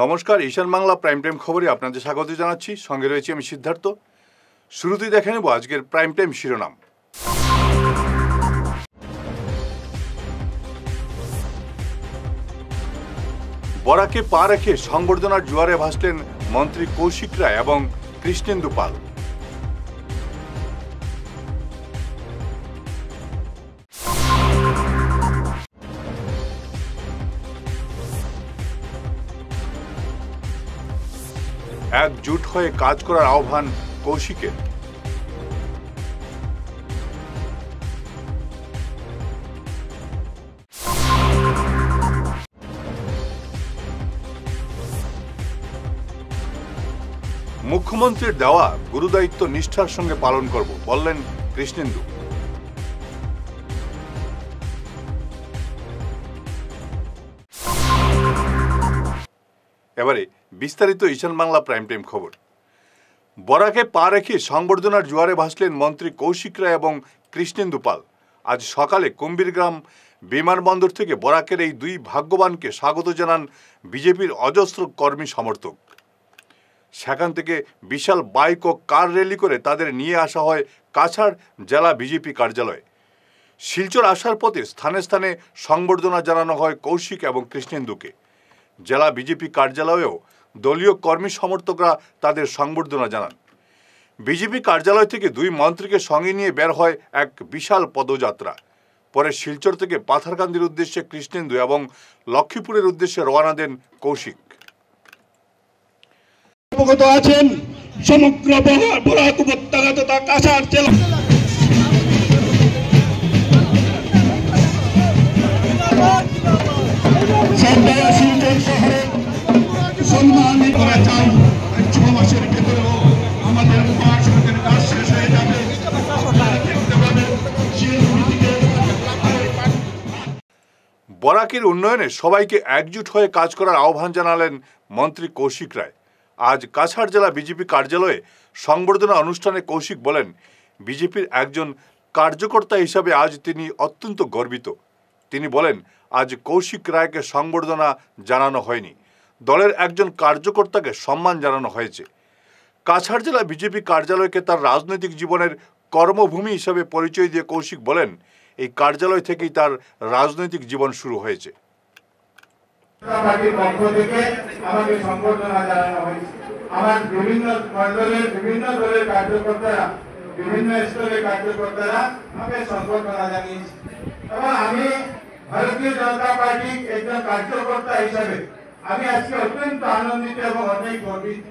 নমস্কার, ঈশান Bangla prime time খবরে আপনাদের স্বাগত জানাচ্ছি। সঙ্গে রয়েছে আমি সিদ্ধার্থ। শুরুতেই দেখে নেব আজকের প্রাইম টাইম শিরোনাম। বরাকে পা রেখে সংবর্ধনার জোয়ারে ভাসলেন মন্ত্রী কৌশিক রায় এবং কৃষ্ণেন্দু পাল। একজোট হয়ে কাজ করার আহ্বান কৌশিকের। মুখ্যমন্ত্রীর দেওয়া গুরুদায়িত্ব নিষ্ঠার সঙ্গে পালন করব বললেন কৃষ্ণেন্দু। এবারে বিস্তারিত ঈশান বাংলা প্রাইম টাইম খবর। বরাকে পা রেখে সংবর্ধনার জোয়ারে ভাসলেন মন্ত্রী কৌশিক রায় এবং কৃষ্ণেন্দু পাল। আজ সকালে কুম্ভীরগ্রাম বিমানবন্দর থেকে বরাকের এই দুই ভাগ্যবানকে স্বাগত জানান বিজেপির অজস্র কর্মী সমর্থক। সেখান থেকে বিশাল বাইক ও কার র্যালি করে তাদের নিয়ে আসা হয় কাছাড় জেলা বিজেপি কার্যালয়ে। শিলচর আসার পথে স্থানে স্থানে সংবর্ধনা জানানো হয় কৌশিক এবং কৃষ্ণেন্দুকে। জেলা বিজেপি কার্যালয়েও দলীয় কর্মী সমর্থকরা তাদের সংবর্ধনা জানান। বিজেপি কার্যালয় থেকে দুই মন্ত্রীকে সঙ্গে নিয়ে বের হয় এক বিশাল পদযাত্রা। পরে শিলচর থেকে পাথারকান্দির উদ্দেশ্যে কৃষ্ণেন্দু এবং লক্ষ্মীপুরের উদ্দেশ্যে রওনা দেন কৌশিক। অবগত আছেন সমগ্র বরাক উপত্যকা তথা কাছাড় জেলা শিলচর শহরে সম্মানিত করা চাই। 6 মাসের ভেতরেও আমাদের মহাসড়কের কাজ শেষ হয়ে যাবে। বরাকের উন্নয়নে সবাইকে একজোট হয়ে কাজ করার আহ্বান জানালেন মন্ত্রী কৌশিক রায়। আজ কাছাড় জেলা বিজেপি কার্যালয়ে সংবর্ধনা অনুষ্ঠানে কৌশিক বলেন, বিজেপির একজন কার্যকর্তা হিসাবে আজ তিনি অত্যন্ত গর্বিত। তিনি বলেন, আজ কৌশিক রায়কে সংবর্ধনা জানানো হয়নি, দলের একজন কার্যকর্তাকে সম্মান জানানো হয়েছে। কাছাড় জেলা বিজেপি কার্যালয়কে তার রাজনৈতিক জীবনের কর্মভূমি হিসাবে পরিচয় দিয়ে কৌশিক বলেন, এই কার্যালয় থেকেই তার রাজনৈতিক জীবন শুরু হয়েছে। পার্টির পক্ষ থেকে আমাকে সংবর্ধনা জানানো হয়েছে। আমার বিভিন্ন মণ্ডলের বিভিন্ন দলের কার্যকর্তারা, বিভিন্ন স্তরের কার্যকর্তারা আমাকে সংবর্ধনা জানিয়েছে এবং আমি ভারতীয় জনতা পার্টির একজন কার্যকর্তা হিসাবে আমি আজকে অত্যন্ত আনন্দিত এবং অনেক গর্বিত।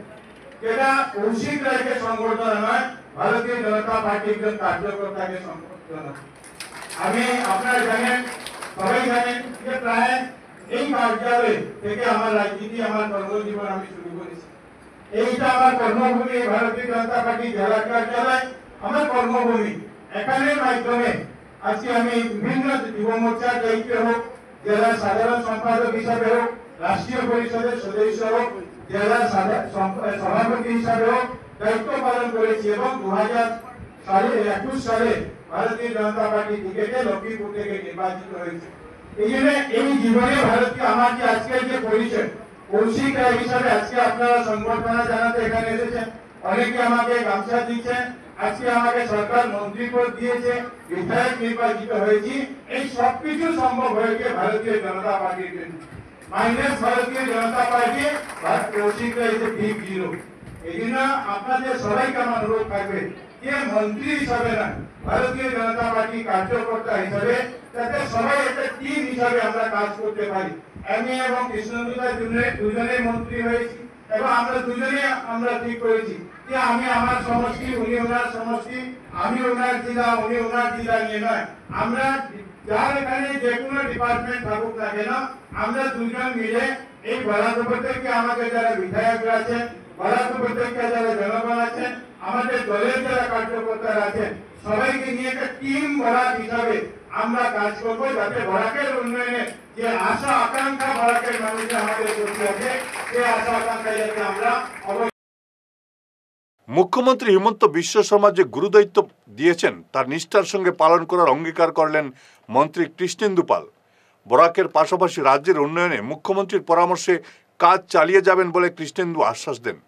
এটা কৌশিক রায়কে সংবর্ধনা নয়, ভারতীয় জনতা পার্টির একজন কার্যকর্তাকে সংবর্ধনা। আমি আপনারা জানেন, সবাই জানেন যে প্রায় এই কার্যালয় থেকে আমার রাজনীতি, আমার কর্মজীবন আমি শুরু করেছি। এইটা আমার কর্মভূমি, ভারতীয় জনতা পার্টি জেলা কার্যালয় আমার কর্মভূমি। এখানের মাধ্যমে আজকে আমি বিভিন্ন যুব মোর্চার দায়িত্ব হোক, জেলার সাধারণ সম্পাদক হিসাবে হোক, রাষ্ট্রীয় পরিষদের সদস্য হোক, জেলার সভাপতি হিসাবে হোক দায়িত্ব পালন করেছি এবং 2021 সালে ভারতীয় জনতা পার্টি টিকেটে লক্ষ্মীপুর থেকে নির্বাচিত হয়েছে। এই জন্য এই জীবনে ভারতীয় আমার যে আজকের যে পরিচয় কৌশিক রায় হিসাবে আজকে আপনারা সংবর্ধনা জানাতে এখানে এসেছেন। অনেকে আমাকে গামছা দিচ্ছেন, আজকে আমাকে সরকার মন্ত্রী পদ দিয়েছে, বিধায়ক নির্বাচিত হয়েছি। এই সবকিছু সম্ভব হয়েছে ভারতীয় জনতা পার্টির জন্য। Minus Bharatiya Janata party Kaushik Roy is a big hero. এই জন্য আপনাদের সবাইকে আমার অনুরোধ থাকবে যে মন্ত্রী হিসাবে না, ভারতীয় জনতা পার্টি কার্যকর্তা হিসাবে যাতে সবাই একটা টিম হিসাবে আমরা কাজ করতে পারি। আমি এবং কৃষ্ণেন্দুদা দুজনে মন্ত্রী হয়েছি এবং আমরা দুজনে ঠিক করেছি যে আমি আমার সমষ্টি, উনি ওনার সমষ্টি, আমি ওনার জেলা, উনি ওনার জেলা নিয়ে নয়। আমরা যার এখানে যে কোনো ডিপার্টমেন্ট থাকুক না কেন, আমরা দুজন মিলে এই বরাক উপত্যকা আমাকে যারা বিধায়করা আছেন, বরাক উপত্যকা যারা জনগণ আছেন, আমাদের দলের যারা কার্যকর্তারা আছেন, সবাইকে নিয়ে একটা টিম বরাক হিসাবে আমরা কাজ করব, যাতে বরাকের উন্নয়নে যে আশা আকাঙ্ক্ষা বরাকের মানুষের আমাদের প্রতি আছে, সেই আশা আকাঙ্ক্ষা যাতে আমরা মুখ্যমন্ত্রী হিমন্ত বিশ্ব শর্মা যে গুরুদায়িত্ব দিয়েছেন তার নিষ্ঠার সঙ্গে পালন করার অঙ্গীকার করলেন মন্ত্রী কৃষ্ণেন্দু পাল। বরাকের পাশাপাশি রাজ্যের উন্নয়নে মুখ্যমন্ত্রীর পরামর্শে কাজ চালিয়ে যাবেন বলে কৃষ্ণেন্দু আশ্বাস দেন।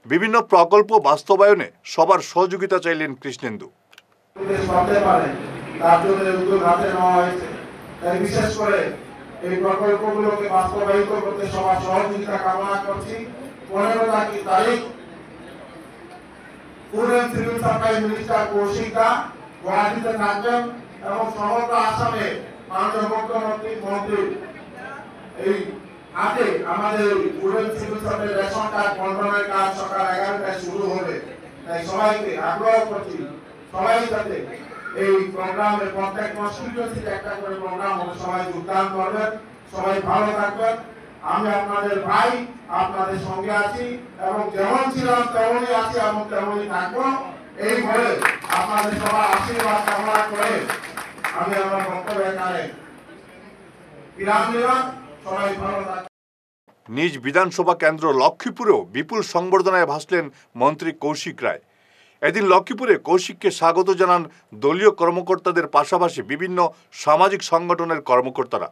বিভিন্ন প্রকল্প বাস্তবায়নে সবার সহযোগিতা চাইলেন কৃষ্ণেন্দু। বিশেষ করে এই প্রকল্পগুলোকে বাস্তবায়িত করতে সবার সহযোগিতা কামনা করছি। 15 তারিখ food and civil supply minister কৌশিকদা গুয়াহাটিতে থাকবেন এবং সমগ্র আসামে মাননীয় মুখ্যমন্ত্রী এই হাতে আমাদের food and civil supply ration card বন্টনের কাজ সকাল 11টায় শুরু হবে। তাই সবাইকে আগ্রহ করছি সবাই যাতে এই প্রোগ্রামে প্রত্যেক কনস্টিটিউয়েন্সিতে একটা করে প্রোগ্রাম হবে, সবাই যোগদান করবেন। সবাই ভালো থাকবেন। আমি আপনাদের ভাই, আপনাদের সঙ্গে আছি এবং যেমন ছিলাম তেমনই আছি এবং তেমনই থাকবো। এই বলে আপনাদের সবার আশীর্বাদ কামনা করে আমি আমার বক্তব্য এখানে বিরাম দিলাম। সবাই ভালো থাকবেন। নিজ বিধানসভা কেন্দ্র লক্ষ্মীপুরেও বিপুল সংবর্ধনায় ভাসলেন মন্ত্রী কৌশিক রায়। এদিন লক্ষ্মীপুরে কৌশিককে স্বাগত জানান দলীয় কর্মকর্তাদের পাশাপাশি বিভিন্ন সামাজিক সংগঠনের কর্মকর্তারা।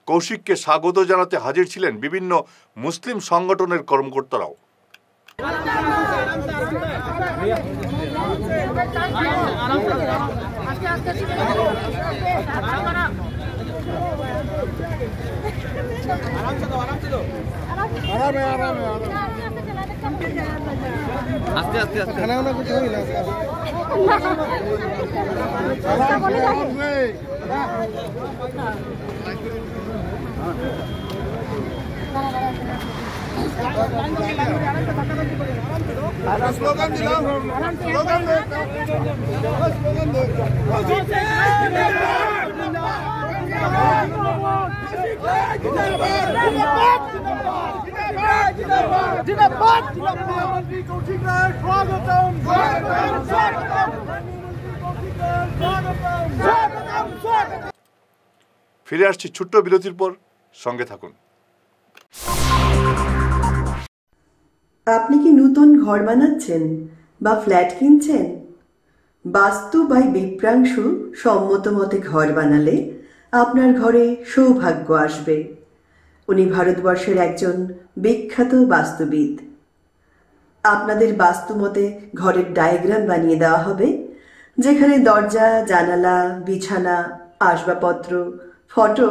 কৌশিককে স্বাগত জানাতে হাজির ছিলেন বিভিন্ন মুসলিম সংগঠনের কর্মকর্তারাও। আস্তে আস্তে আস্তে খানা না কিছু হইল স্লোগান দিলাম স্লোগান দে ফিরে আসছি ছোট্ট বিরতির পর, সঙ্গে থাকুন। আপনি কি নতুন ঘর বানাচ্ছেন বা ফ্ল্যাট কিনছেন? বাস্তু বাই বিপ্রাংশু সম্মত মতে ঘর বানালে আপনার ঘরে সৌভাগ্য আসবে। উনি ভারতবর্ষের একজন বিখ্যাত বাস্তুবিদ। আপনাদের বাস্তু মতে ঘরের ডায়াগ্রাম বানিয়ে দেওয়া হবে, যেখানে দরজা, জানালা, বিছানা, আসবাবপত্র, ফটো,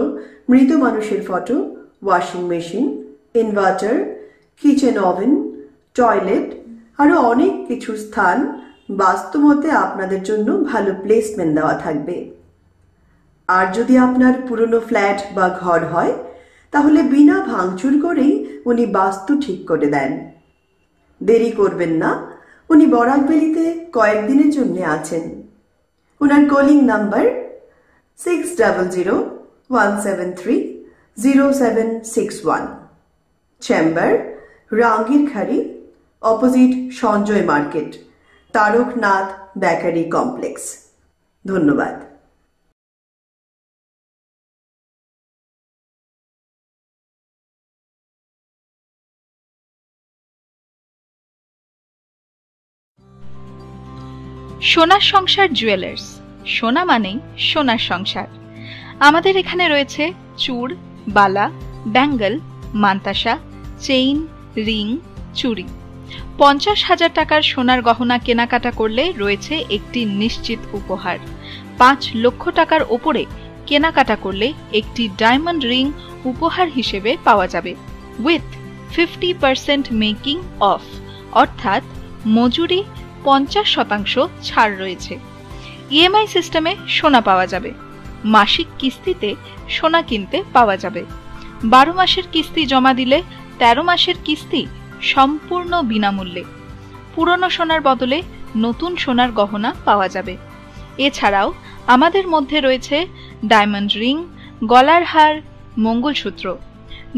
মৃত মানুষের photo, washing machine, inverter, kitchen oven, toilet আরও অনেক কিছু স্থান বাস্তুমতে আপনাদের জন্য ভালো প্লেসমেন্ট দেওয়া থাকবে। আর যদি আপনার পুরনো ফ্ল্যাট বা ঘর হয়, তাহলে বিনা ভাঙচুর করেই উনি বাস্তু ঠিক করে দেন। দেরি করবেন না, উনি বরাকবেলিতে কয়েকদিনের জন্য আছেন। ওনার calling number 6001730761। Chamber Rangirkhari, opposite Sanjay market, Taraknath bakery complex. ধন্যবাদ। সোনার সংসার জুয়েলার্স। সোনা মানেই সোনার সংসার। আমাদের এখানে রয়েছে চূড়, বালা, ব্যাঙ্গল, মান্তাসা, চেইন, রিং, চুড়ি। 50,000 টাকার সোনার গহনা কেনাকাটা করলে রয়েছে একটি নিশ্চিত উপহার। 5 লক্ষ টাকার ওপরে কেনাকাটা করলে একটি ডায়মন্ড রিং উপহার হিসেবে পাওয়া যাবে, উইথ 50% মেকিং অফ, অর্থাৎ মজুরি 50% ছাড় রয়েছে। ইএমআই সিস্টেমে সোনা পাওয়া যাবে। মাসিক কিস্তিতে সোনা কিনতে পাওয়া যাবে। 12 মাসের কিস্তি জমা দিলে 13 মাসের কিস্তি সম্পূর্ণ বিনামূল্যে। পুরনো সোনার বদলে নতুন সোনার গহনা পাওয়া যাবে। এছাড়াও আমাদের মধ্যে রয়েছে ডায়মন্ড রিং, গলার হার, মঙ্গলসূত্র।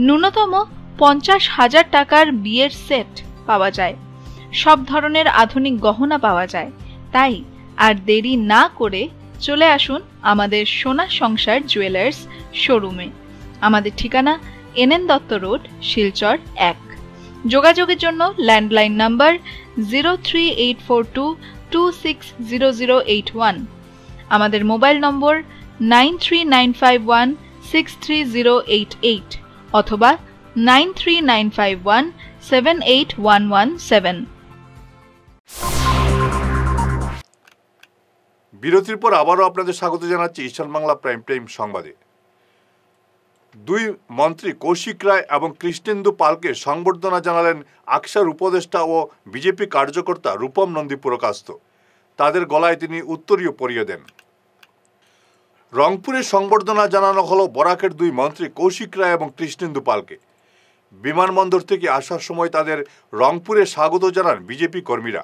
ন্যূনতম 50,000 টাকার বিয়ের সেট পাওয়া যায়। সব ধরনের আধুনিক গহনা পাওয়া যায়। তাই আর দেরি না করে চলে আসুন আমাদের সোনা সংসার জুয়েলার্স শোরুমে। আমাদের ঠিকানা NN দত্ত রোড, শিলচর 1। যোগাযোগের জন্য ল্যান্ডলাইন নাম্বার 03842260081, আমাদের মোবাইল নম্বর 9395163088 অথবা 9395178117। বিরতির পর আবারও আপনাদের স্বাগত জানাচ্ছি ঈশান বাংলা প্রাইম টাইম সংবাদে। দুই মন্ত্রী কৌশিক রায় এবং কৃষ্ণেন্দু পালকে সংবর্ধনা জানালেন আকসার উপদেষ্টা ও বিজেপি কার্যকর্তা রূপম নন্দী পুরকাস্ত। তাদের গলায় তিনি উত্তরীয় পরিয়ে দেন। রংপুরে সংবর্ধনা জানানো হলো বরাকের দুই মন্ত্রী কৌশিক রায় এবং কৃষ্ণেন্দু পালকে। বিমানবন্দর থেকে আসার সময় তাদের রংপুরে স্বাগত জানান বিজেপি কর্মীরা।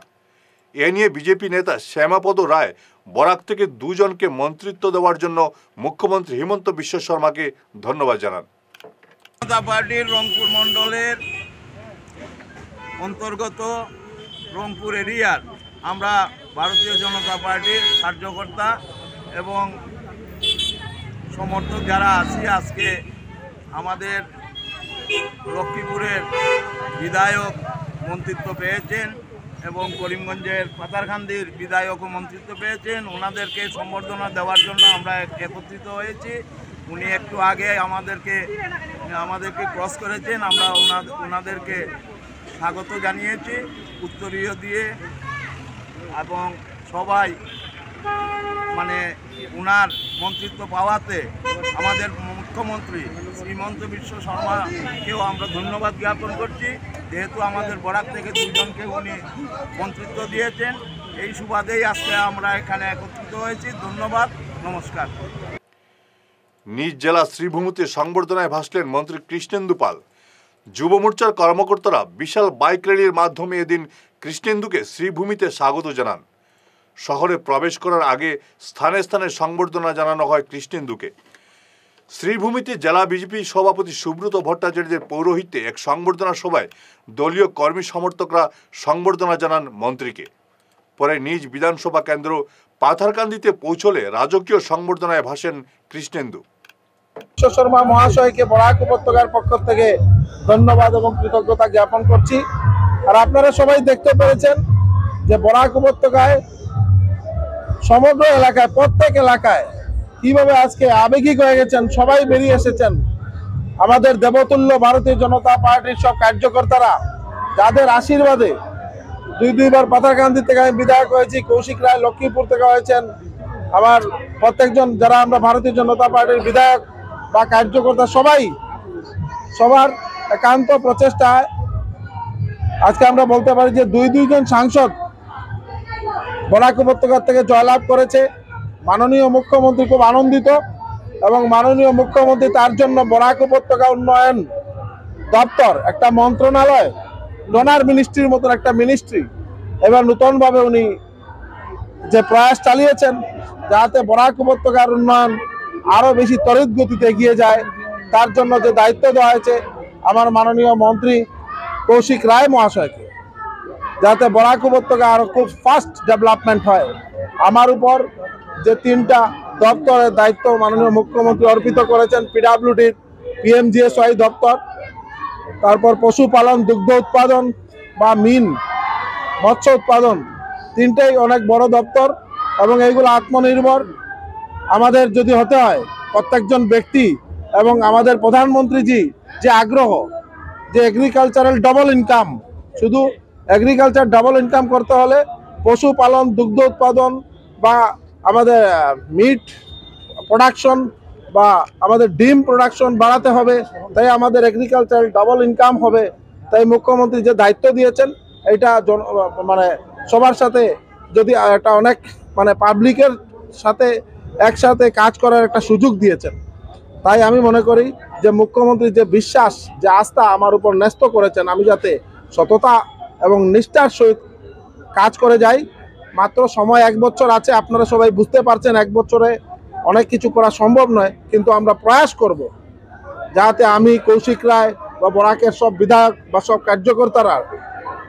এ নিয়ে বিজেপি নেতা শ্যামাপদ রায় বরাক থেকে দুজনকে মন্ত্রিত্ব দেওয়ার জন্য মুখ্যমন্ত্রী হিমন্ত বিশ্ব শর্মাকে ধন্যবাদ জানান। জনতা পার্টির রংপুর মণ্ডলের অন্তর্গত রংপুর এরিয়ার আমরা ভারতীয় জনতা পার্টির কার্যকর্তা এবং সমর্থক যারা আছি, আজকে আমাদের লক্ষ্মীপুরের বিধায়ক মন্ত্রিত্ব পেয়েছেন এবং করিমগঞ্জের পাতারকান্দির বিধায়কও মন্ত্রিত্ব পেয়েছেন। ওনাদেরকে সম্বর্ধনা দেওয়ার জন্য আমরা একত্রিত হয়েছি। উনি একটু আগে আমাদেরকে ক্রস করেছেন, আমরা ওনাদেরকে স্বাগত জানিয়েছি উত্তরীয় দিয়ে, এবং সবাই উনার মন্ত্রিত্ব পাওয়াতে আমাদের মুখ্যমন্ত্রী শ্রীমন্ত বিশ্ব শর্মাকেও আমরা ধন্যবাদ জ্ঞাপন করছি, যেহেতু আমাদের বরাক থেকে দুজনকে উনি মন্ত্রিত্ব দিয়েছেন। এই সুবাদেই আজকে আমরা এখানে একত্রিত হয়েছি। ধন্যবাদ, নমস্কার। নিজ জেলা শ্রীভূমিতে সংবর্ধনায় ভাসলেন মন্ত্রী কৃষ্ণেন্দু পাল। যুব মোর্চার কর্মকর্তারা বিশাল বাইক র্যালির মাধ্যমে এদিন কৃষ্ণেন্দুকে শ্রীভূমিতে স্বাগত জানান। শহরে প্রবেশ করার আগে স্থানে স্থানে সংবর্ধনা জানানো হয় কৃষ্ণেন্দুকে। শ্রীভূমিতে জেলা বিজেপি সভাপতি সুব্রত ভট্টাচার্যের পৌরোহিত্যে এক সংবর্ধনা সভায় দলীয় কর্মী সমর্থকরা সংবর্ধনা জানান মন্ত্রীকে। পরে নিজ বিধানসভা কেন্দ্র পাথারকান্দিতে পৌঁছলে রাজকীয় সংবর্ধনায় ভাসেন কৃষ্ণেন্দু। বিশ্ব শর্মা মহাশয়কে বরাক উপত্যকার পক্ষ থেকে ধন্যবাদ এবং কৃতজ্ঞতা জ্ঞাপন করছি। আর আপনারা সবাই দেখতে পেরেছেন যে বরাক উপত্যকায় সমগ্র এলাকায়, প্রত্যেক এলাকায় কিভাবে আজকে আবেগিক হয়ে গেছেন, সবাই বেরিয়ে এসেছেন। আমাদের দেবতুল্য ভারতীয় জনতা পার্টির সব কার্যকর্তারা, যাদের আশীর্বাদে দুইবার পাথারকান্দি থেকে আমি বিধায়ক হয়েছি, কৌশিক রায় লক্ষ্মীপুর থেকে হয়েছেন, আমার প্রত্যেকজন যারা আমরা ভারতীয় জনতা পার্টির বিধায়ক বা কার্যকর্তা সবার একান্ত প্রচেষ্টায় আজকে আমরা বলতে পারি যে দুইজন সাংসদ বরাক উপত্যকা থেকে জয়লাভ করেছে। মাননীয় মুখ্যমন্ত্রী খুব আনন্দিত এবং মাননীয় মুখ্যমন্ত্রী তার জন্য বরাক উপত্যকা উন্নয়ন দপ্তর, একটা মন্ত্রণালয়, ডোনার মিনিস্ট্রির মতন একটা মিনিস্ট্রি এবার নতুনভাবে উনি যে প্রয়াস চালিয়েছেন যাতে বরাক উপত্যকার উন্নয়ন আরো বেশি ত্বরিত গতিতে এগিয়ে যায়, তার জন্য যে দায়িত্ব দেওয়া হয়েছে আমার মাননীয় মন্ত্রী কৌশিক রায় মহাশয়কে, যাতে বরাক উপত্যকা আরো খুব ফাস্ট ডেভেলপমেন্ট হয়। আমার উপর যে 3টা দপ্তরের দায়িত্ব মাননীয় মুখ্যমন্ত্রী অর্পিত করেছেন, পিডব্লিউডির পিএমজিএসওয়াই দপ্তর, তারপর পশুপালন, দুগ্ধ উৎপাদন বা মৎস্য উৎপাদন, 3টাই অনেক বড় দপ্তর এবং এইগুলো আত্মনির্ভর আমাদের যদি হতে হয় প্রত্যেকজন ব্যক্তি এবং আমাদের প্রধানমন্ত্রীজি যে আগ্রহ যে এগ্রিকালচারাল ডাবল ইনকাম, শুধু এগ্রিকালচার ডাবল ইনকাম করতে হলে পশুপালন, দুগ্ধ উৎপাদন বা আমাদের মিট প্রোডাকশন বা আমাদের ডিম প্রোডাকশন বাড়াতে হবে, তাই আমাদের এগ্রিকালচারাল ডাবল ইনকাম হবে। তাই মুখ্যমন্ত্রী যে দায়িত্ব দিয়েছেন এটা সবার সাথে যদি একটা অনেক পাবলিকের সাথে একসাথে কাজ করার একটা সুযোগ দিয়েছেন। তাই আমি মনে করি যে মুখ্যমন্ত্রী যে বিশ্বাস, যে আস্থা আমার উপর ন্যস্ত করেছেন, আমি যাতে সততা এবং নিষ্ঠার সহিত কাজ করে যাই। মাত্র সময় 1 বছর আছে, আপনারা সবাই বুঝতে পারছেন 1 বছরে অনেক কিছু করা সম্ভব নয়, কিন্তু আমরা প্রয়াস করব যাতে আমি কৌশিক রায় বা বরাকের সব বিধায়ক বা সব কার্যকর্তারা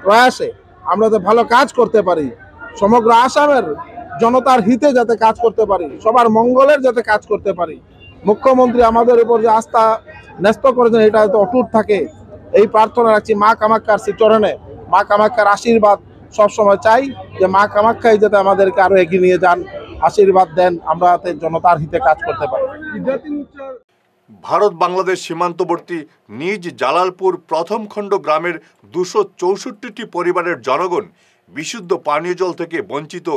প্রয়াসে আমরা যাতে ভালো কাজ করতে পারি, সমগ্র আসামের জনতার হিতে যাতে কাজ করতে পারি, সবার মঙ্গলের যাতে কাজ করতে পারি। মুখ্যমন্ত্রী আমাদের উপর যে আস্থা ন্যস্ত করেছেন এটা যাতে অটুট থাকে, এই প্রার্থনা রাখছি মা কামাখ্যার শ্রীচরণে। মা কামাখ্যার আশীর্বাদ সবসময় চাই যে মা কামাখ্যাই যাতে আমাদেরকে আরো এগিয়ে নিয়ে যান, আশীর্বাদ দেন, আমরা যাতে জনতার হিতে কাজ করতে পারি। ভারত বাংলাদেশ সীমান্তবর্তী নিজ জালালপুর প্রথম খণ্ড গ্রামের 264টি পরিবারের জনগণ বিশুদ্ধ পানীয় জল থেকে বঞ্চিত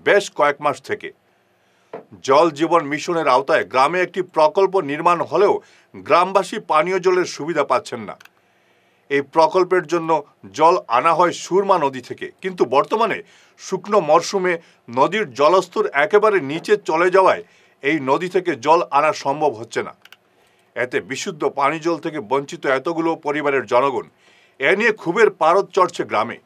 বেশ কয়েক মাস থেকে। জল জীবন মিশনের আওতায় গ্রামে একটি প্রকল্প নির্মাণ হলেও গ্রামবাসী পানীয় জলের সুবিধা পাচ্ছেন না। এই প্রকল্পের জন্য জল আনা হয় সুরমা নদী থেকে, কিন্তু বর্তমানে শুকনো মরশুমে নদীর জলস্তর একেবারে নিচে চলে যাওয়ায় এই নদী থেকে জল আনা সম্ভব হচ্ছে না। এতে বিশুদ্ধ পানীয় জল থেকে বঞ্চিত এতগুলো পরিবারের জনগণ এ নিয়ে ক্ষোভের পারদ চড়ছে গ্রামে।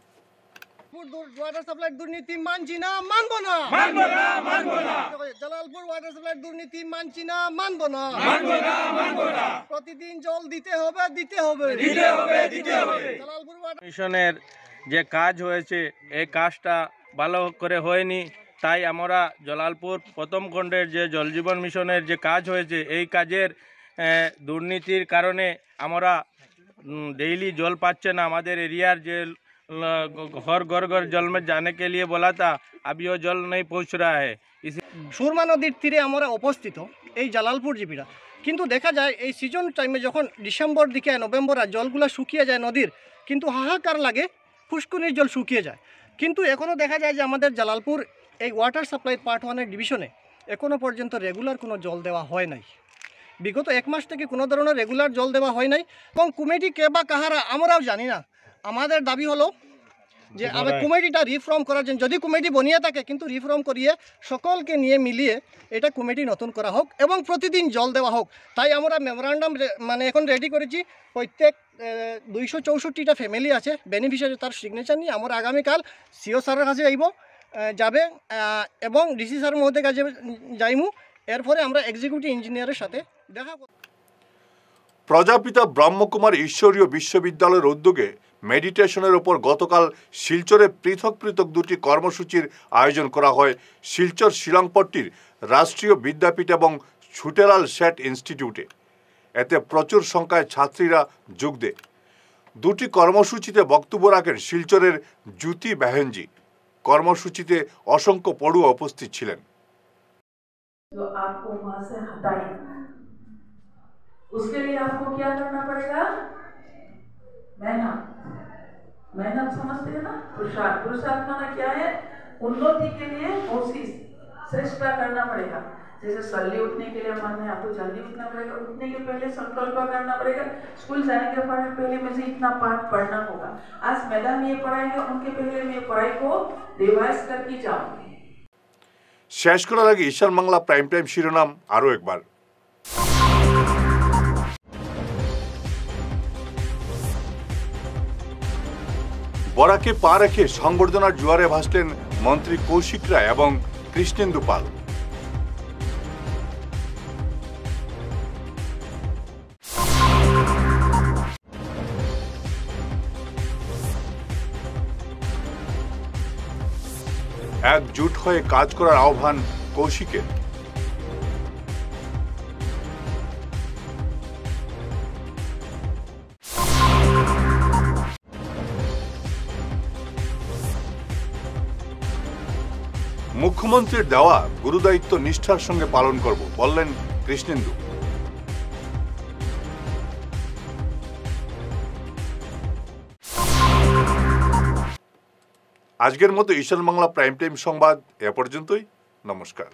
ওয়াটার সাপ্লাই দুর্নীতি মানছি না, মানবো না, মানবো না, মানবো না। জালালপুর ওয়াটার সাপ্লাই দুর্নীতি মানছি না, মানবো না, মানবো না, মানবো না। প্রতিদিন জল দিতে হবে, দিতে হবে, দিতে হবে, দিতে হবে। জালালপুর ওয়াটার মিশনের যে কাজ হয়েছে এই কাজটা ভালো করে হয়নি, তাই আমরা জালালপুর প্রথম খণ্ডের যে জল জীবন মিশনের যে কাজ হয়েছে এই কাজের দুর্নীতির কারণে আমরা डेली जल पाচ্ছে না। আমাদের এরিয়ার যে हर घर घर जल में जाने के लिए बोला था, अभी वो जल नहीं पहुंच रहा है। इसी সুরমা নদীর তীরে আমরা অবস্থিত এই জালালপুর জিপিটা, কিন্তু দেখা যায় এই সিজন টাইমে যখন ডিসেম্বর দিকে নভেম্বর আর জলগুলো শুকিয়ে যায় নদীর, কিন্তু হাহাকার লাগে, ফুসকুনির জল শুকিয়ে যায়। কিন্তু এখনও দেখা যায় যে আমাদের জালালপুর এই ওয়াটার সাপ্লাই পার্ট 1-এর ডিভিশনে এখনও পর্যন্ত রেগুলার কোনো জল দেওয়া হয় নাই। বিগত এক মাস থেকে কোনো ধরনের রেগুলার জল দেওয়া হয় নাই, এবং কমিটি কে বা কাহারা আমরাও জানি না। আমাদের দাবি হলো যে আমরা কমিটিটা রিফর্ম করার জন্য, যদি কমিটি বনিয়ে থাকে কিন্তু রিফর্ম করিয়ে সকলকে নিয়ে মিলিয়ে এটা কমিটি নতুন করা হোক এবং প্রতিদিন জল দেওয়া হোক। তাই আমরা মেমোরান্ডাম মানে এখন রেডি করেছি। প্রত্যেক 264টা ফ্যামিলি আছে বেনিফিশিয়ারি, তার সিগনেচার নিয়ে আমরা আগামীকাল সিও স্যারের কাছে যাবে এবং ডিসি স্যারের মধ্যে কাছে যাইমু। এরপরে আমরা এক্সিকিউটিভ ইঞ্জিনিয়ারের সাথে দেখা করব। প্রজাপিতা ব্রহ্মকুমার ঈশ্বরীয় বিশ্ববিদ্যালয়ের উদ্যোগে মেডিটেশনের ওপর গতকাল শিলচরে পৃথক পৃথক দুটি কর্মসূচির আয়োজন করা হয় শিলচর শিলংপট্টির রাষ্ট্রীয় বিদ্যাপীঠ এবং ছুটেলাল শেঠ ইনস্টিটিউটে। এতে প্রচুর সংখ্যায় ছাত্রীরা যোগ দেয়। দুটি কর্মসূচিতে বক্তব্য রাখেন শিলচরের জ্যোতি বেহেনজি। কর্মসূচিতে অসংখ্য পড়ুয়া উপস্থিত ছিলেন। उसके लिए आपको क्या करना पड़ेगा? मेहनत। मेहनत समझते हैं ना? पुरुषार्थ। पुरुषार्थ माना क्या है? उन्नति के लिए कोशिश, चेष्टा करना पड़ेगा। जैसे जल्दी उठने के लिए मन है आपको जल्दी उठना पड़ेगा, उठने के पहले संकल्प करना पड़ेगा। स्कूल जाने के पहले मुझे इतना पाठ पढ़ना होगा। आज मैडम ये पढ़ाएंगे, उनके पहले मैं पढ़ाई को रिवाइज करके जाऊंगी। শেষ করার আগে ঈশান বাংলা প্রাইম টাইম শিরোনাম আরও একবার। বরাকে পা রেখে সংবর্ধনার জোয়ারে ভাসলেন মন্ত্রী কৌশিক রায় এবং কৃষ্ণেন্দু পাল। একজোট হয়ে কাজ করার আহ্বান কৌশিকের। মুখ্যমন্ত্রীর দেওয়া গুরুদায়িত্ব নিষ্ঠার সঙ্গে পালন করব বললেন কৃষ্ণেন্দু। আজকের মতো ঈশান বাংলা প্রাইম টাইম সংবাদ এ পর্যন্তই। নমস্কার।